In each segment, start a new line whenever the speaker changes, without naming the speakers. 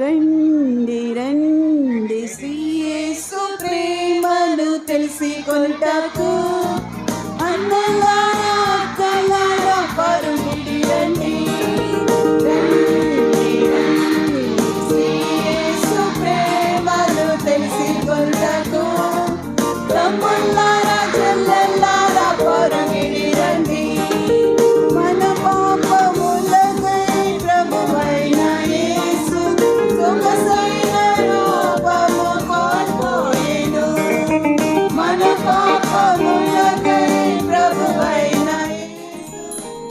రండి రండి శ్రీ యేసు ప్రేమను తెలిసి కొంటకు అన్నలారా అక్కలారా పరుగుడి రండి. రండి రండి శ్రీ యేసు ప్రేమను తెలిసి కొంటకు తమ్ముళ్ళారా చెల్లెల్లారా పరుగుడి రండి. మన పాపములకై ప్రభువైన యేసు సొగసైన రూపము కోల్పోయెను. మన పాపములకై ప్రభువైన యేసు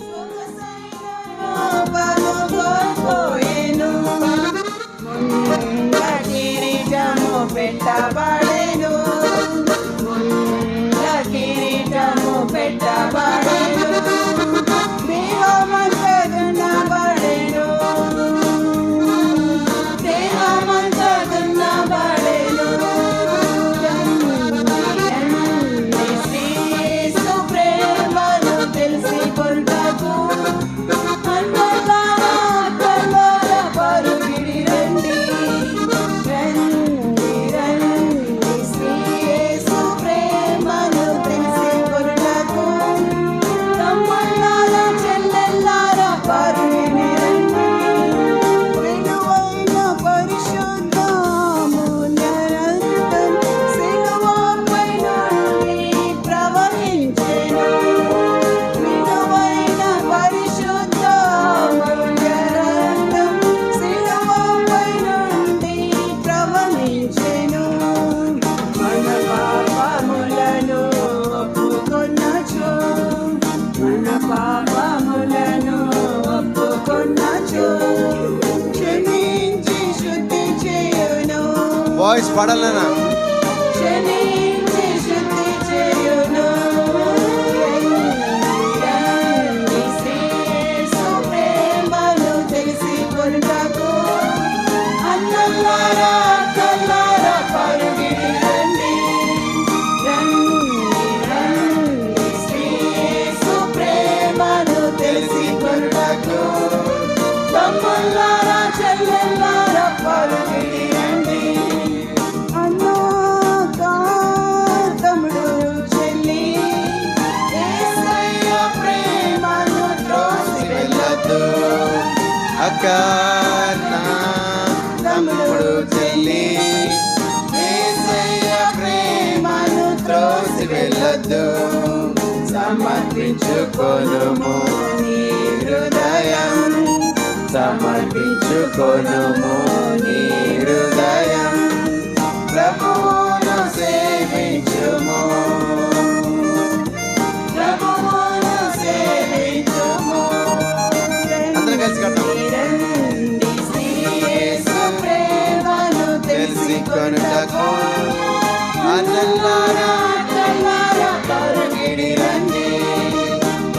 సొగసైన రూపము కోల్పోయెను. ముంగ కిరీటము పెట్టబడెను. ముంగ కిరీటము పెట్టబడెను. దేహమంతగున్నబడెను. దేహమంతగున్నబడెను. రండి శ్రీ యేసు ప్రేమను తెలిసి కొంటకు అన్నలారా అక్కలారా పరుగిడి రండి. రండి రండి శ్రీ యేసు ప్రేమను తెలిసి కొంటకు తమ్ముళ్ళారా చెల్లెల్లారా పరుగిడి రండి. విలువైన పరిశుద్ధ అమూల్య రక్తం సిలువపై నుండి ప్రవహించెను. విలువైన పరిశుద్ధ అమూల్య రక్తం సిలువపై నుండి ప్రవహించెను. మన పాపములను ఒప్పుకొన్నచో మన పాపములను ఒప్పుకొన్నచో క్షమించి శుద్ధి చేయును.
వాయిస్ పడాలనా?
క్షమించి శుద్ధి చేయును. రండి శ్రీ యేసు ప్రేమను తెలిసి కొంటకు అన్నలారా అక్కలారా పరుగిడి రండి. రండి రండి శ్రీ యేసు ప్రేమను తెలిసి కొంటకు తమ్ముళ్ళారా చెల్లెల్లారా పరుగిడి రండి. అన్నాగా తమ్ముడు చెల్లి యేసయ్య ప్రేమను త్రోసి వెళ్ళొద్దు.
అక్క నా తమ్ముడు చెల్లి యేసయ్య ప్రేమను త్రోసి వెళ్ళొద్దు. సమర్పించుకొనుము నీ హృదయం. సమర్పించుకొనుము నీ హృదయం. ప్రభువును సేవించుము.
ప్రభువును సేవించుము.
అందరం కలిసి కడదాం.
రండి శ్రీ యేసు ప్రేమను తెలిసి కొంటకు
అన్నలారా
అక్కలారా పరుగిడి రండి.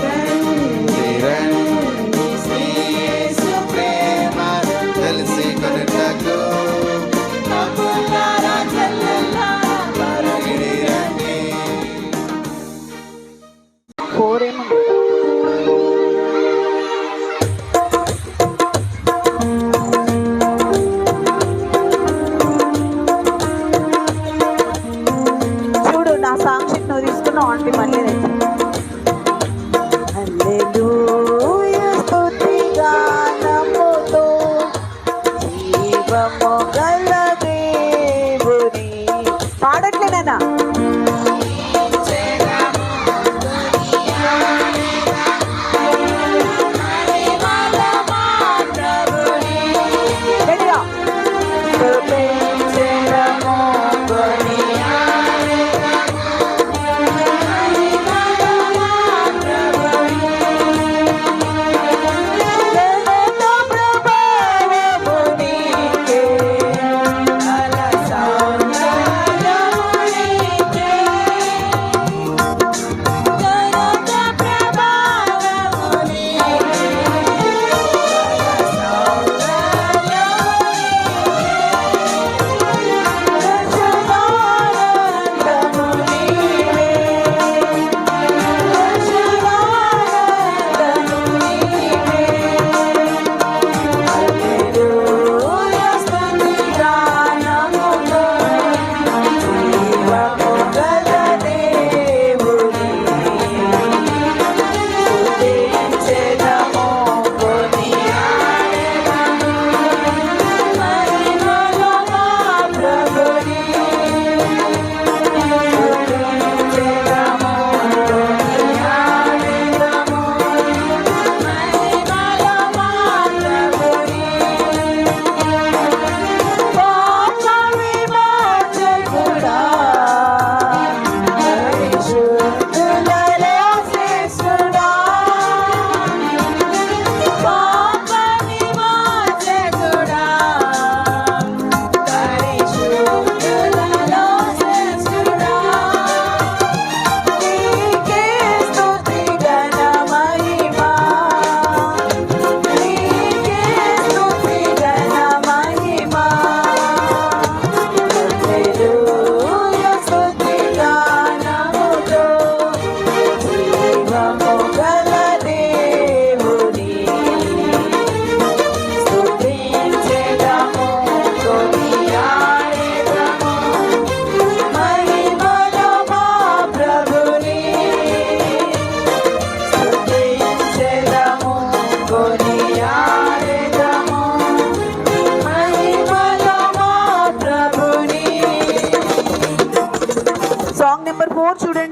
రండి రండి శ్రీ యేసు
ప్రేమను తెలిసి కొనుటకు
తమ్ముళ్ళారా చెల్లెల్లారా పరుగిడి
రండి.
చూడు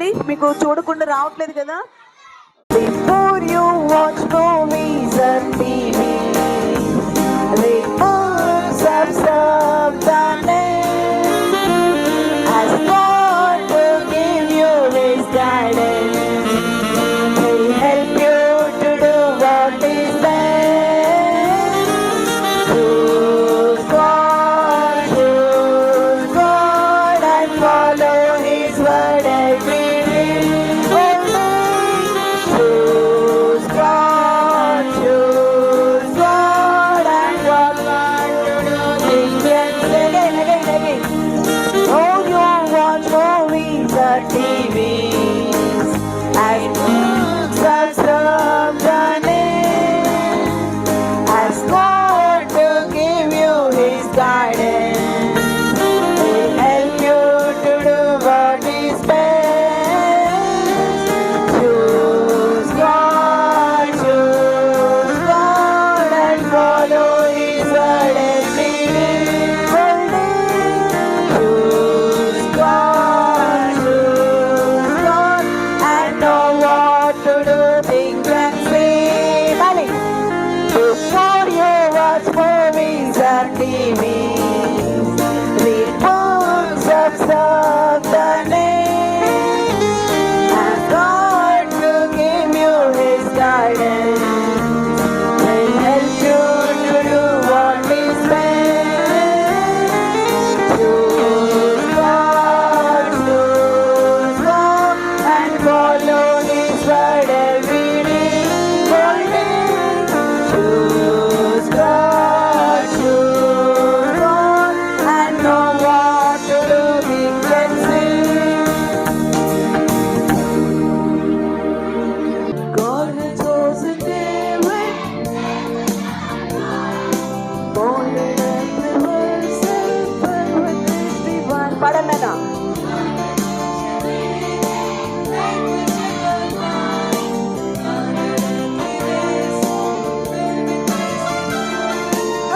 చూడండి, మీకు చూడకుండా రావట్లేదు కదా. Before you watch movies or TV, read books of substance. Ask God to give you His guidance. He'll help you to do what is best. Choose God and follow His word every day. Choose God and what God to do things again. Oh, you watch movies or TVs and books of substance. Ask God to give you His guidance. He'll help you to do what is best. Choose God and follow His word every day. Choose God and know what to do, think and say. Before you watch movies or TVs, read books of substance. Ask God to give you His guidance. He'll help you to do what is best. Choose God and follow His word every day. Choose God and know what to do, think and say. God has chosen David, molded and reversed, filled with His divine. Padannana.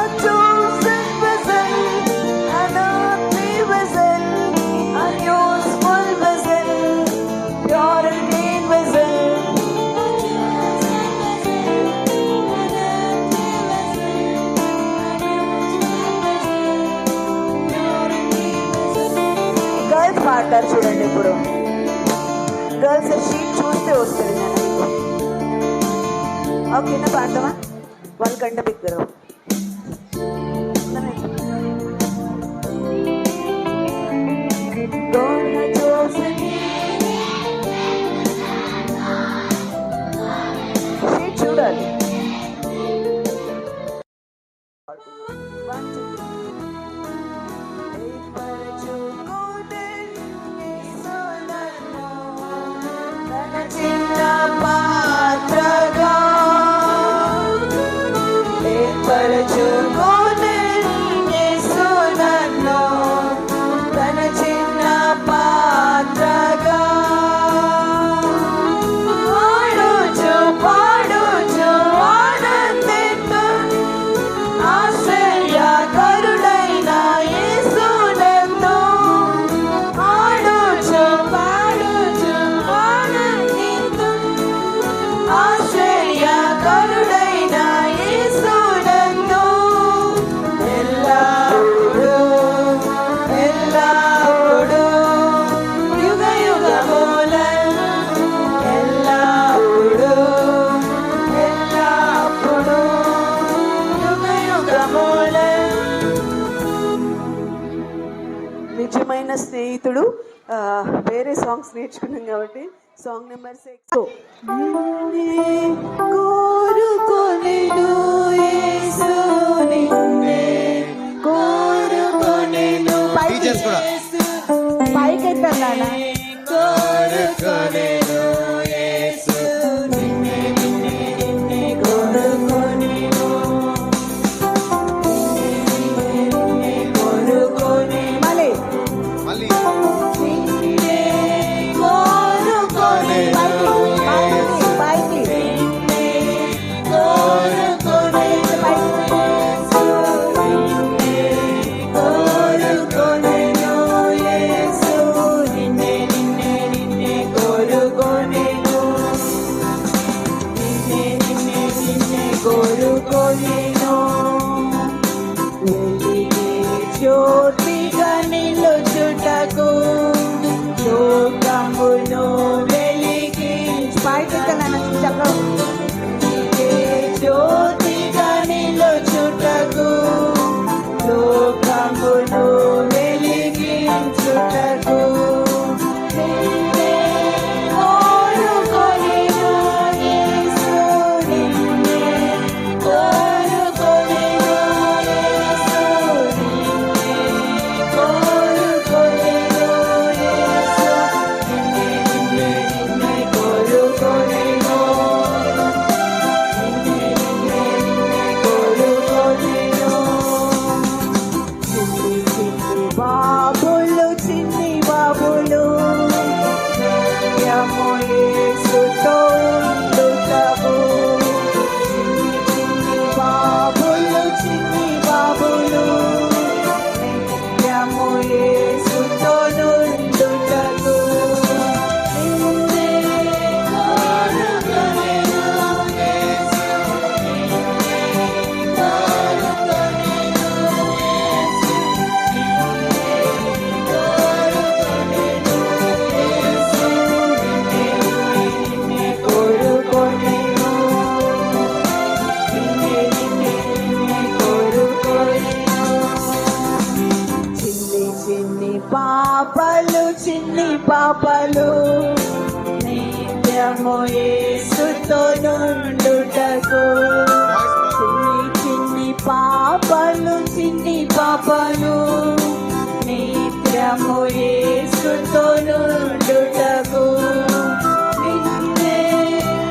A chosen vessel, an earthly vessel, unuseful vessel, pure and clean vessel. Girls పాడతారు చూడండి. ఇప్పుడు girls sheet చూస్తే వస్తుంది నేను మీకు. ఓకేనా, పాడతామా? వాళ్ళకంటే బిగ్గర God has chosen sheet చూడాలి. 1 2 చిన్న పాత్రగా ఏర్పరచుకోనే యేసు నన్ను తన చిన్న పాత్రగా పాడుచు ఆనందిస్తూ ఆశ్చర్యకరుడైన యేసు నందు పాడుచు ఆనందిస్తూ ఆశ్చర్యకరుడైన యేసు నందు ఎల్లప్పుడూ యుగ యుగముల ఎల్లప్పుడూ యుగ యుగముల. నిజమైన స్నేహితుడు. వేరే సాంగ్స్ నేర్చుకున్నాం కాబట్టి సాంగ్ నెంబర్ 6. కోరుకొనెను యేసు నిన్నే కోరుకొనెను.
టీచర్స్ కూడా
పైకి ఎత్తాను.
కోరుకొనెను యేసు నిన్నే
కోరుకొనెను మళ్ళీ
మళ్ళీ
పైకి పాపలు నిత్యము యేసుతో నుండుటకు చిన్ని పాపలు నిత్యము యేసుతో నుండుటకు నిన్నే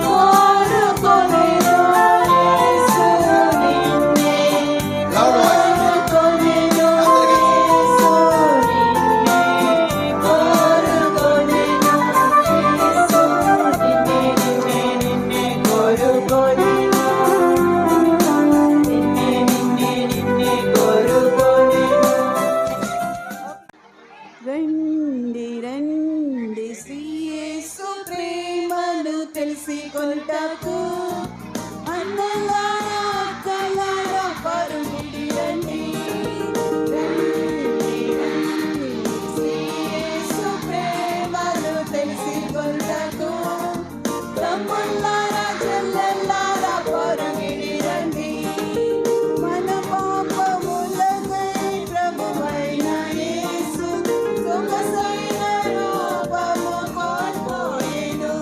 కోరుకొనెను యేసు నిన్నే కోరుకొనెను యేసు నిన్నే కోరుకొనెను యేసు నిన్నే కోరుకొనెను నిన్నే కోరుకొనెను. రండి రండి శ్రీ యేసు ప్రేమను తెలిసికొనుటకు అన్నలారా అక్కలారా పరుగుడి రండి. రండి రండి శ్రీ యేసు ప్రేమను తెలిసికొనుటకు తమ్ముళ్ళారా చెల్లెల్లారా పరుగుడి రండి. మన పాపములకై ప్రభువైన యేసు సొగసైన రూపము కోల్పోయెను.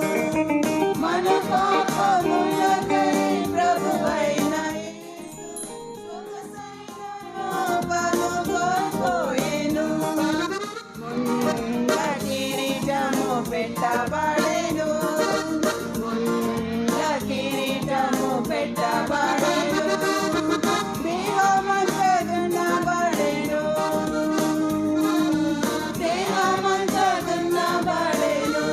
మన పాపములకై ప్రభువైన యేసు సొగసైన రూపము కోల్పోయెను. ముంద కిరీటము పెట్టబడెను. ముంద కిరీటము పెట్టబడెను. దేహమంతగున్నబడెను. దేహమంతగున్నబడెను.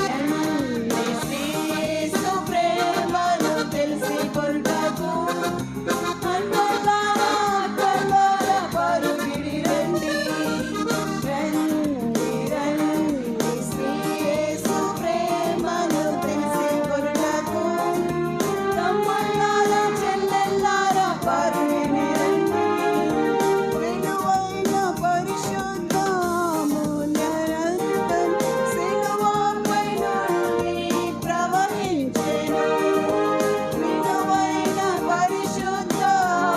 రండి శ్రీ యేసు ప్రేమను తెలిసికొనుటకు అన్నలారా అక్కలారా పరుగుడి రండి. రండి రండి శ్రీ యేసు ప్రేమను తెలిసికొనుటకు తమ్ముళ్ళారా చెల్లెల్లారా పరుగుడి రండి. విలువైన పరిశుద్ధ అమూల్య రక్తం సిలువపై నుండి ప్రవహించెను. విలువైన పరిశుద్ధ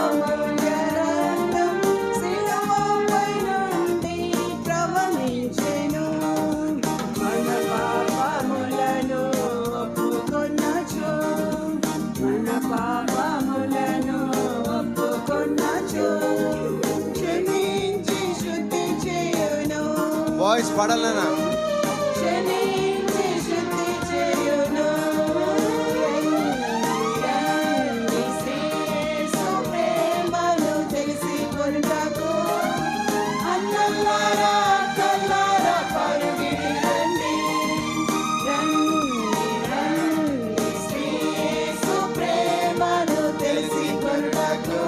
అమూల్య రక్తం సిలువపై నుండి ప్రవహించెను. మన పాపములను ఒప్పుకొన్నచో క్షమించి శుద్ధి చేయును.
వాయిస్ పడాలనా?
క్షమించి శుద్ధి చేయును. రండి శ్రీ యేసు ప్రేమను తెలిసికొనుటకు అన్నలారా అక్కలారా పరుగుడి రండి. రండి రండి శ్రీ యేసు ప్రేమను తెలిసికొనుటకు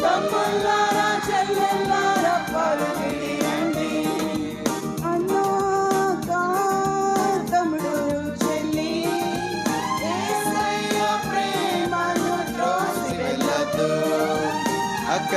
తమ్ముళ్ళారా చెల్లెల్లారా పరుగుడి రండి. అన్నాక తమ్ముడు చెల్లి యేసయ్య ప్రేమను త్రోసి వెళ్ళొద్దు.
అక్క